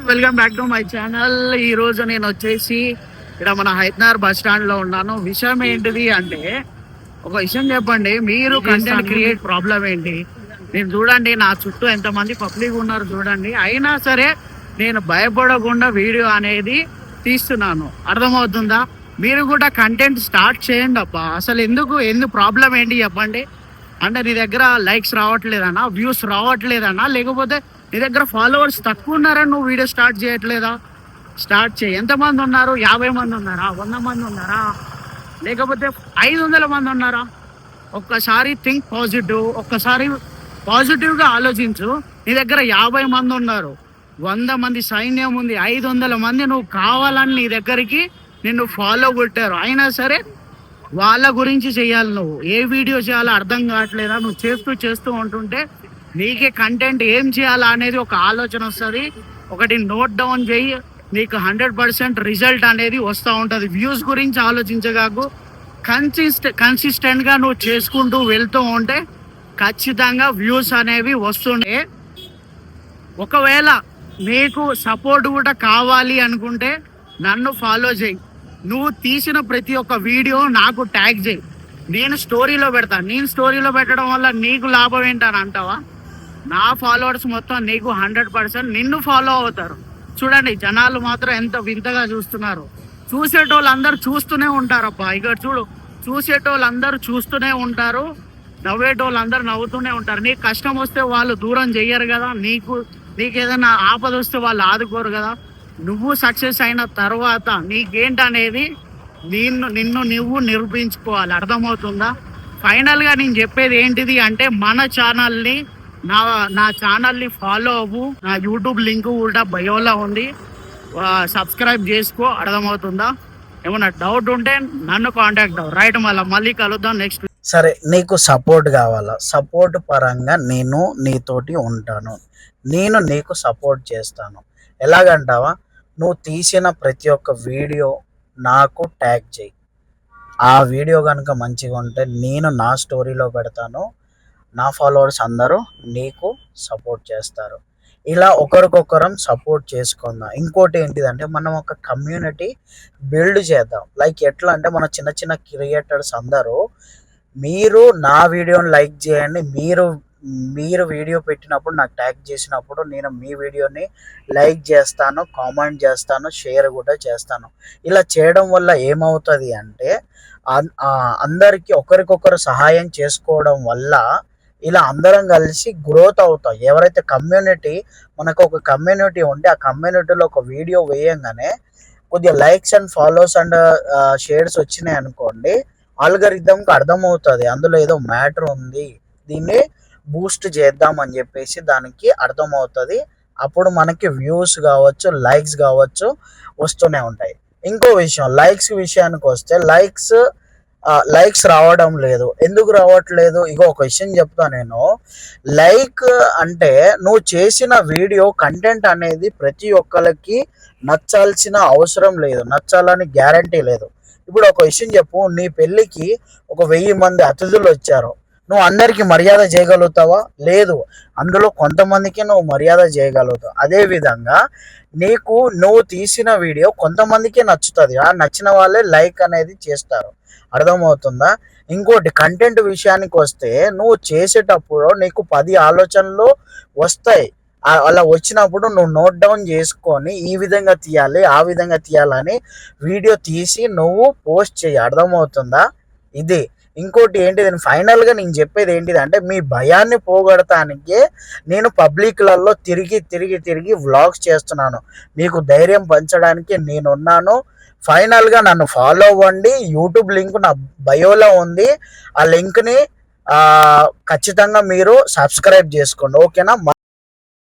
Welcome back to my channel. ఈ రోజు నేను వచ్చేసి ఇక్కడ మన హైదరాబాద్ బస్ స్టాండ్ లో ఉన్నాను. విషయం ఏంటిది అంటే, ఒక విషయం చెప్పండి, మీరు కంటెంట్ క్రియేట్ ప్రాబ్లం ఏంటి? నేను చూడండి, నా చుట్టూ ఎంతమంది పబ్లిక్ ఉన్నారు చూడండి, అయినా సరే నేను భయపడకుండా వీడియో అనేది తీస్తున్నాను. అర్థమవుతుందా? మీరు కూడా కంటెంట్ స్టార్ట్ చేయండి అబ్బా. అసలు ఎందుకు ప్రాబ్లం ఏంటి చెప్పండి. అంటే నీ దగ్గర లైక్స్ రావట్లేదనా, వ్యూస్ రావట్లేదనా, లేకపోతే నీ దగ్గర ఫాలోవర్స్ తక్కువ ఉన్నారని నువ్వు వీడియో స్టార్ట్ చేయట్లేదా? స్టార్ట్ చేయి. ఎంతమంది ఉన్నారు? 50 మంది ఉన్నారా? 100 మంది ఉన్నారా? లేకపోతే 500 మంది ఉన్నారా? ఒక్కసారి థింక్ పాజిటివ్. ఒక్కసారి పాజిటివ్గా ఆలోచించు. నీ దగ్గర 50 మంది ఉన్నారు, 100 మంది సైన్యం ఉంది, 500 మంది నువ్వు కావాలని నీ దగ్గరికి నిన్ను ఫాలో కొట్టారు. అయినా సరే వాళ్ళ గురించి చేయాలి. నువ్వు ఏ వీడియో చేయాలో అర్థం కావట్లేదా? నువ్వు చేస్తూ ఉంటుంటే నీకే కంటెంట్ ఏం చేయాలా అనేది ఒక ఆలోచన వస్తుంది. ఒకటి నోట్ డౌన్ చేయి, నీకు 100% రిజల్ట్ అనేది వస్తూ ఉంటుంది. వ్యూస్ గురించి ఆలోచించగాకు, కన్సిస్టెంట్గా నువ్వు చేసుకుంటూ వెళ్తూ ఉంటే ఖచ్చితంగా వ్యూస్ అనేవి వస్తుండే. ఒకవేళ నీకు సపోర్ట్ కూడా కావాలి అనుకుంటే నన్ను ఫాలో చేయి. నువ్వు తీసిన ప్రతి ఒక్క వీడియో నాకు ట్యాగ్ చేయి, నేను స్టోరీలో పెడతాను. నేను స్టోరీలో పెట్టడం వల్ల నీకు లాభం ఏంటని అంటావా? నా ఫాలోవర్స్ మొత్తం నీకు 100% నిన్ను ఫాలో అవుతారు. చూడండి, జనాలు మాత్రం ఎంత వింతగా చూస్తున్నారు. చూసేటోళ్ళందరూ చూస్తూనే ఉంటారబ్బా. ఇక్కడ చూడు, చూసేటోళ్ళందరూ చూస్తూనే ఉంటారు, నవ్వేటోళ్ళందరూ నవ్వుతూనే ఉంటారు. నీకు కష్టం వస్తే వాళ్ళు దూరం చెయ్యరు కదా, నీకు ఏదైనా ఆపద వస్తే వాళ్ళు ఆదుకోరు కదా. నువ్వు సక్సెస్ అయిన తర్వాత నీకేంటనేది నిన్ను నువ్వు నిరూపించుకోవాలి. అర్థమవుతుందా? ఫైనల్గా నేను చెప్పేది ఏంటిది అంటే, మన ఛానల్ని నా ఛానల్ని ఫాలో అవ్వు. నా యూట్యూబ్ లింక్ కూడా బయోలో ఉంది, సబ్స్క్రైబ్ చేసుకో. అర్థమవుతుందా? ఏమన్నా డౌట్ ఉంటే నన్ను కాంటాక్ట్ అవ్వు. రైట్, మళ్ళీ కలుద్దాం నెక్స్ట్. సరే, నీకు సపోర్ట్ కావాలా? సపోర్ట్ పరంగా నేను నీతోటి ఉంటాను, నేను నీకు సపోర్ట్ చేస్తాను. ఎలాగంటావా? నువ్వు తీసిన ప్రతి ఒక్క వీడియో నాకు ట్యాగ్ చేయి. ఆ వీడియో కనుక మంచిగా ఉంటే నేను నా స్టోరీలో పెడతాను, నా ఫాలోవర్స్ అందరూ నీకు సపోర్ట్ చేస్తారు. ఇలా ఒకరికొకరం సపోర్ట్ చేసుకుందాం. ఇంకోటి ఏంటిదంటే, మనం ఒక కమ్యూనిటీ బిల్డ్ చేద్దాం. లైక్ ఎట్లా అంటే, మన చిన్న చిన్న క్రియేటర్స్ అందరూ, మీరు నా వీడియోని లైక్ చేయండి, మీరు వీడియో పెట్టినప్పుడు నాకు ట్యాగ్ చేసినప్పుడు నేను మీ వీడియోని లైక్ చేస్తాను, కామెంట్ చేస్తాను, షేర్ కూడా చేస్తాను. ఇలా చేయడం వల్ల ఏమవుతుంది అంటే, అందరికీ ఒకరికొకరు సహాయం చేసుకోవడం వల్ల ఇలా అందరం కలిసి గ్రోత్ అవుతాం. ఎవరైతే కమ్యూనిటీ, మనకు ఒక కమ్యూనిటీ ఉంటే ఆ కమ్యూనిటీలో ఒక వీడియో వేయంగానే కొద్దిగా likes and follows and shares వచ్చినాయి అనుకోండి, ఆల్గరిథంకి అర్థమవుతుంది అందులో ఏదో మ్యాటర్ ఉంది, దీన్ని బూస్ట్ చేద్దామని చెప్పేసి దానికి అర్థమవుతుంది. అప్పుడు మనకి వ్యూస్ కావచ్చు, లైక్స్ కావచ్చు వస్తూనే ఉంటాయి. ఇంకో విషయం, లైక్స్ విషయానికి వస్తే లైక్స్ రావడం లేదు. ఎందుకు రావట్లేదు? ఇగో ఒక విషయం చెప్తా నేను. లైక్ అంటే, నువ్వు చేసిన వీడియో కంటెంట్ అనేది ప్రతి ఒక్కరికి నచ్చాల్సిన అవసరం లేదు, నచ్చాలని గ్యారంటీ లేదు. ఇప్పుడు ఒక విషయం చెప్పు, నీ పెళ్ళికి ఒక 1000 మంది అతిథులు వచ్చారు, నువ్వు అందరికీ మర్యాద చేయగలుగుతావా? లేదు. అందులో కొంతమందికి నువ్వు మర్యాద చేయగలుగుతావు. అదేవిధంగా నువ్వు తీసిన వీడియో కొంతమందికి నచ్చుతుంది, ఆ నచ్చిన వాళ్ళే లైక్ అనేది చేస్తారు. అర్థమవుతుందా? ఇంకోటి, కంటెంట్ విషయానికి వస్తే, నువ్వు చేసేటప్పుడు నీకు 10 ఆలోచనలు వస్తాయి. అలా వచ్చినప్పుడు నువ్వు నోట్ డౌన్ చేసుకొని ఈ విధంగా తీయాలి, ఆ విధంగా తీయాలని వీడియో తీసి నువ్వు పోస్ట్ చేయి. అర్థమవుతుందా? ఇది. ఇంకోటి ఏంటిది, ఫైనల్గా నేను చెప్పేది ఏంటిది అంటే, మీ భయాన్ని పోగొడటానికి నేను పబ్లిక్లలో తిరిగి వ్లాగ్స్ చేస్తున్నాను. మీకు ధైర్యం పంచడానికి నేనున్నాను. ఫైనల్గా నన్ను ఫాలో అవ్వండి. యూట్యూబ్ లింక్ నా బయోలో ఉంది, ఆ లింక్ని ఖచ్చితంగా మీరు సబ్స్క్రైబ్ చేసుకోండి. ఓకేనా?